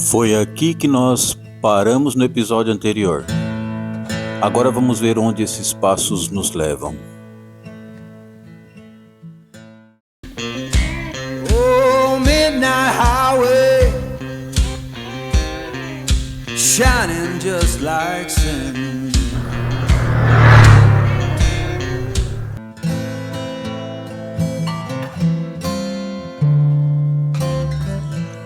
Foi aqui que nós paramos no episódio anterior. Agora vamos ver onde esses passos nos levam. Oh, midnight highway, shining just like sin.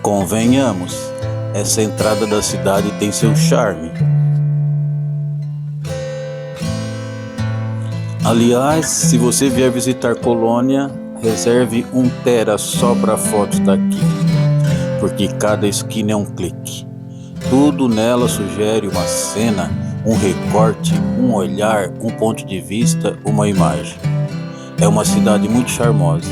Convenhamos, essa entrada da cidade tem seu charme. Aliás, se você vier visitar Colônia, reserve 1 tera só para fotos daqui, porque cada esquina é um clique. Tudo nela sugere uma cena, um recorte, um olhar, um ponto de vista, uma imagem. É uma cidade muito charmosa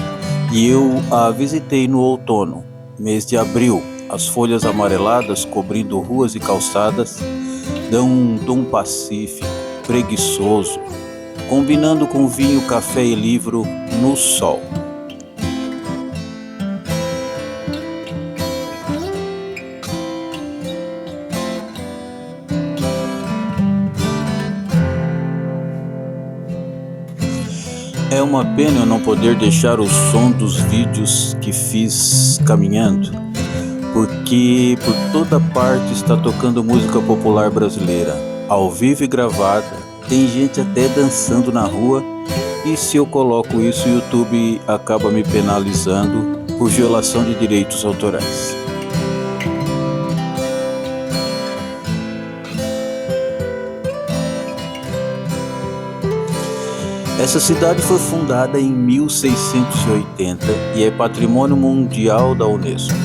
e eu a visitei no outono, mês de abril. As folhas amareladas cobrindo ruas e calçadas dão um tom pacífico, preguiçoso, combinando com vinho, café e livro no sol. É uma pena eu não poder deixar o som dos vídeos que fiz caminhando, porque por toda parte está tocando música popular brasileira, ao vivo e gravada. Tem gente até dançando na rua, e se eu coloco isso, o YouTube acaba me penalizando por violação de direitos autorais. Essa cidade foi fundada em 1680 e é Patrimônio Mundial da Unesco.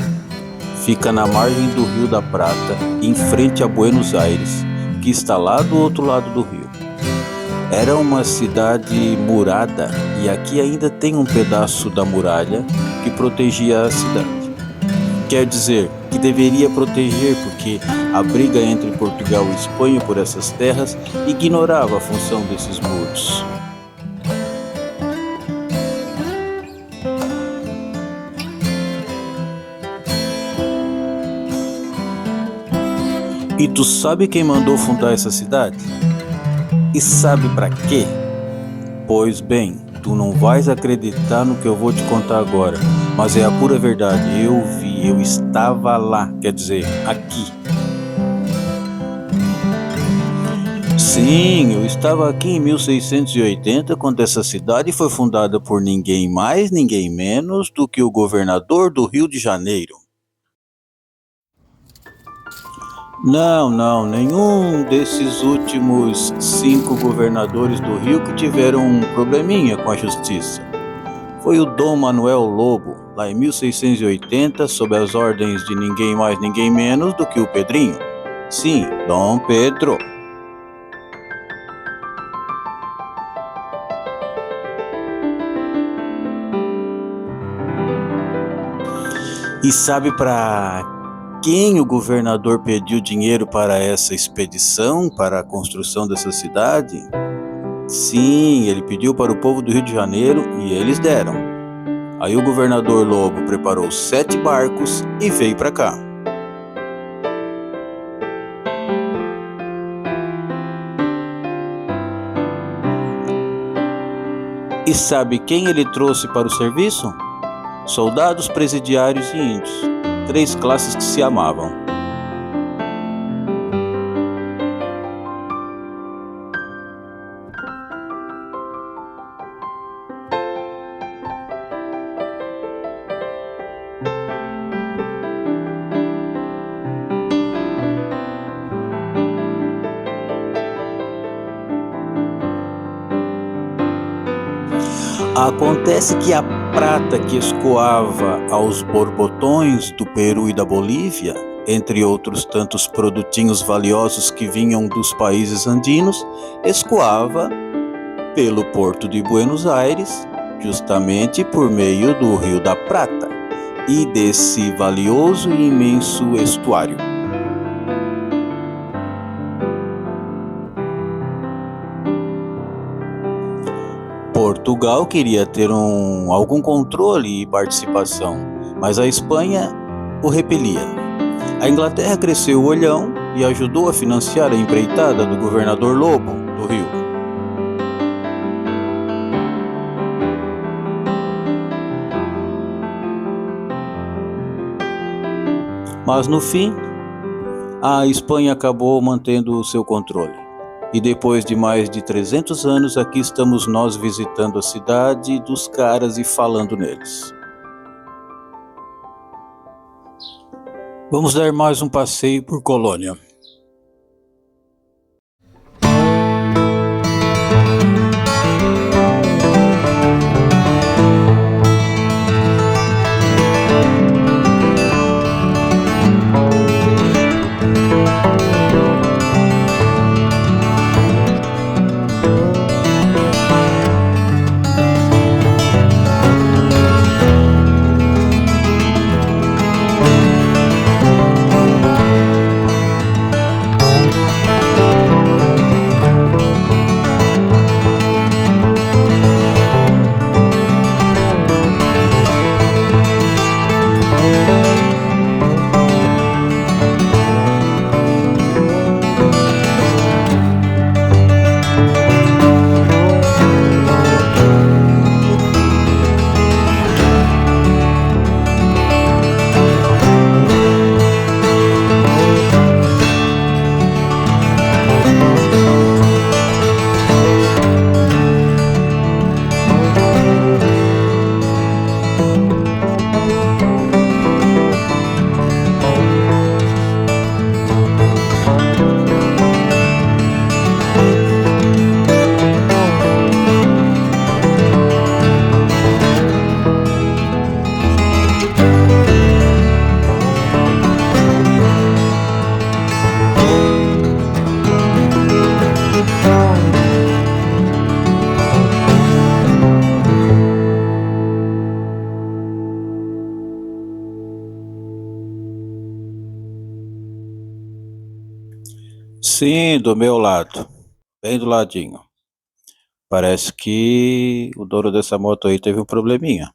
Fica na margem do Rio da Prata, em frente a Buenos Aires, que está lá do outro lado do rio. Era uma cidade murada e aqui ainda tem um pedaço da muralha que protegia a cidade. Quer dizer, que deveria proteger, porque a briga entre Portugal e Espanha por essas terras ignorava a função desses muros. E tu sabe quem mandou fundar essa cidade? E sabe pra quê? Pois bem, tu não vais acreditar no que eu vou te contar agora, mas é a pura verdade. Eu estava lá, quer dizer, aqui. Sim, eu estava aqui em 1680, quando essa cidade foi fundada por ninguém mais, ninguém menos do que o governador do Rio de Janeiro. Não, nenhum desses últimos 5 governadores do Rio que tiveram um probleminha com a justiça. Foi o Dom Manuel Lobo, lá em 1680, sob as ordens de ninguém mais, ninguém menos do que o Pedrinho. Sim, Dom Pedro. E sabe para quem o governador pediu dinheiro para essa expedição, para a construção dessa cidade? Sim, ele pediu para o povo do Rio de Janeiro e eles deram. Aí o governador Lobo preparou 7 barcos e veio para cá. E sabe quem ele trouxe para o serviço? Soldados, presidiários e índios. 3 classes que se amavam. Acontece que a prata que escoava aos borbotões do Peru e da Bolívia, entre outros tantos produtinhos valiosos que vinham dos países andinos, escoava pelo porto de Buenos Aires, justamente por meio do Rio da Prata e desse valioso e imenso estuário. Portugal queria ter algum controle e participação, mas a Espanha o repelia. A Inglaterra cresceu o olhão e ajudou a financiar a empreitada do governador Lobo do Rio. Mas no fim, a Espanha acabou mantendo o seu controle. E depois de mais de 300 anos, aqui estamos nós visitando a cidade dos caras e falando neles. Vamos dar mais um passeio por Colônia. Sim, do meu lado, bem do ladinho. Parece que o dono dessa moto aí teve um probleminha.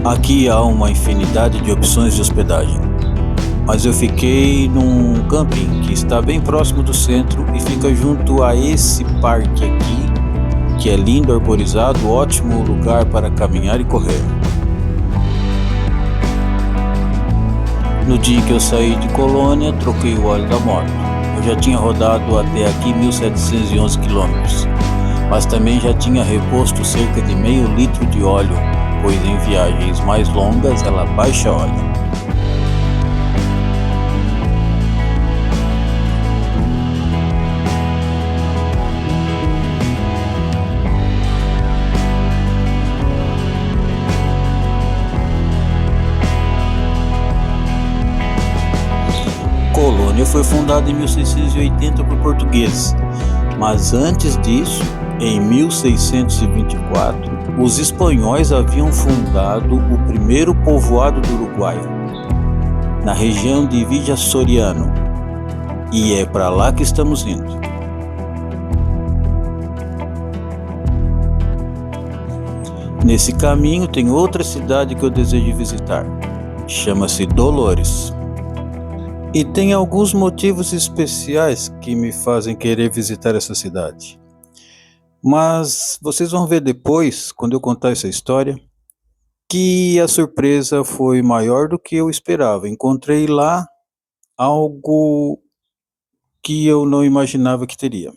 Aqui há uma infinidade de opções de hospedagem, mas eu fiquei num camping que está bem próximo do centro e fica junto a esse parque aqui, que é lindo, arborizado, ótimo lugar para caminhar e correr. No dia que eu saí de Colônia, troquei o óleo da moto. Eu já tinha rodado até aqui 1.711 quilômetros, mas também já tinha reposto cerca de meio litro de óleo, pois em viagens mais longas ela baixa óleo. Colônia foi fundada em 1680 por portugueses, mas antes disso, em 1624, os espanhóis haviam fundado o primeiro povoado do Uruguai, na região de Villa Soriano, e é para lá que estamos indo. Nesse caminho tem outra cidade que eu desejo visitar, chama-se Dolores. E tem alguns motivos especiais que me fazem querer visitar essa cidade. Mas vocês vão ver depois, quando eu contar essa história, que a surpresa foi maior do que eu esperava. Encontrei lá algo que eu não imaginava que teria.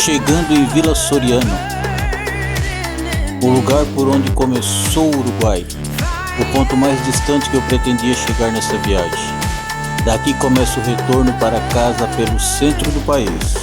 Chegando em Vila Soriano, o lugar por onde começou o Uruguai, o ponto mais distante que eu pretendia chegar nessa viagem. Daqui começa o retorno para casa pelo centro do país.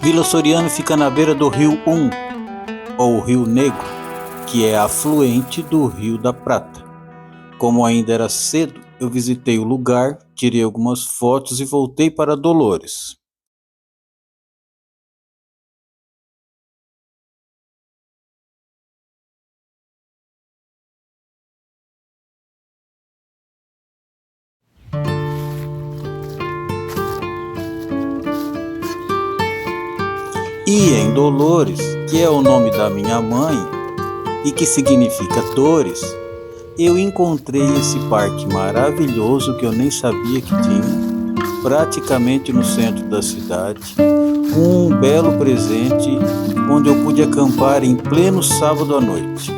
Vila Soriano fica na beira do Rio ou Rio Negro, que é afluente do Rio da Prata. Como ainda era cedo, eu visitei o lugar, tirei algumas fotos e voltei para Dolores. E em Dolores, que é o nome da minha mãe e que significa dores, eu encontrei esse parque maravilhoso que eu nem sabia que tinha, praticamente no centro da cidade, um belo presente onde eu pude acampar em pleno sábado à noite.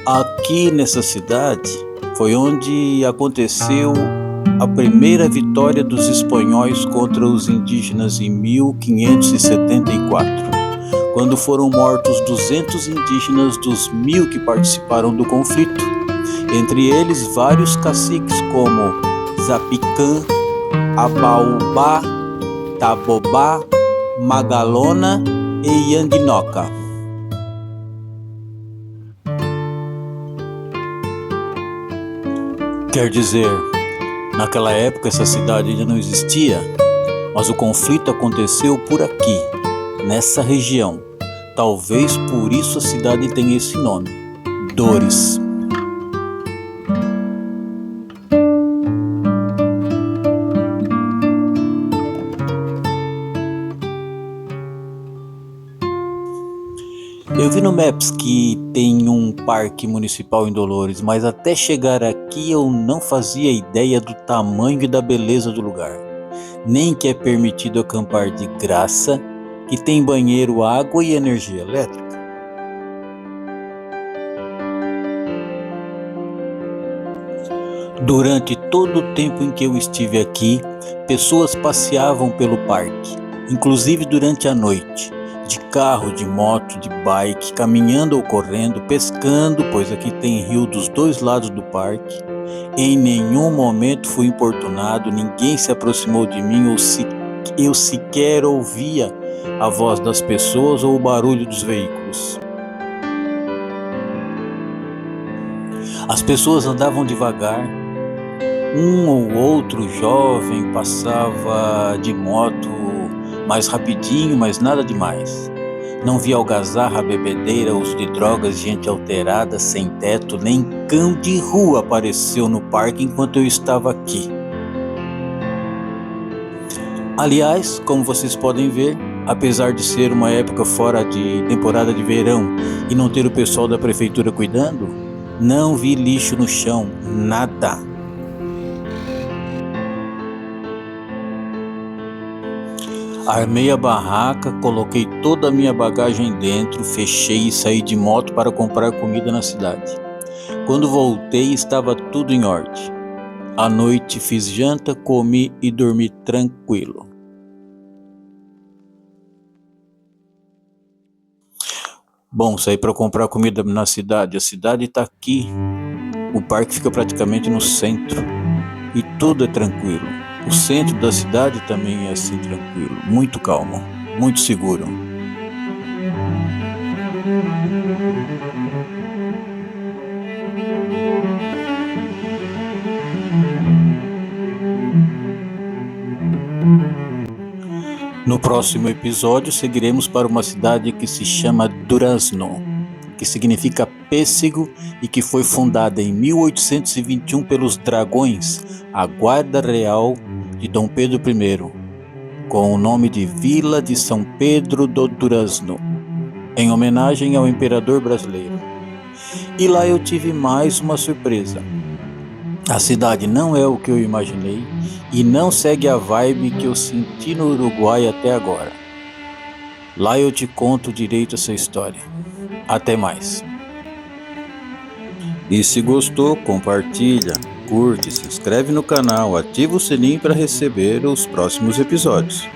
Aqui nessa cidade foi onde aconteceu a primeira vitória dos espanhóis contra os indígenas em 1574, quando foram mortos 200 indígenas dos 1000 que participaram do conflito, entre eles vários caciques como Zapicã, Abaubá, Tabobá, Magalona e Yandinoca. Quer dizer, naquela época essa cidade ainda não existia, mas o conflito aconteceu por aqui, nessa região. Talvez por isso a cidade tenha esse nome, Dores. Eu vi no Maps que tem um parque municipal em Dolores, mas até chegar aqui eu não fazia ideia do tamanho e da beleza do lugar. Nem que é permitido acampar de graça, que tem banheiro, água e energia elétrica. Durante todo o tempo em que eu estive aqui, pessoas passeavam pelo parque, inclusive durante a noite. De carro, de moto, de bike, caminhando ou correndo, pescando, pois aqui tem rio dos dois lados do parque. Em nenhum momento fui importunado, ninguém se aproximou de mim ou eu sequer ouvia a voz das pessoas ou o barulho dos veículos. As pessoas andavam devagar, um ou outro jovem passava de moto mais rapidinho, mas nada demais. Não vi algazarra, bebedeira, uso de drogas, gente alterada, sem teto, nem cão de rua apareceu no parque enquanto eu estava aqui. Aliás, como vocês podem ver, apesar de ser uma época fora de temporada de verão e não ter o pessoal da prefeitura cuidando, não vi lixo no chão, nada. Armei a barraca, coloquei toda a minha bagagem dentro, fechei e saí de moto para comprar comida na cidade. Quando voltei, estava tudo em ordem. À noite fiz janta, comi e dormi tranquilo. Bom, saí para comprar comida na cidade. A cidade está aqui. O parque fica praticamente no centro e tudo é tranquilo. O centro da cidade também é assim tranquilo, muito calmo, muito seguro. No próximo episódio seguiremos para uma cidade que se chama Durazno, que significa pêssego e que foi fundada em 1821 pelos dragões, a Guarda Real de Dom Pedro I, com o nome de Vila de São Pedro do Durazno, em homenagem ao imperador brasileiro. E lá eu tive mais uma surpresa. A cidade não é o que eu imaginei e não segue a vibe que eu senti no Uruguai até agora. Lá eu te conto direito essa história. Até mais. E se gostou, compartilha, curte, se inscreve no canal, ativa o sininho para receber os próximos episódios.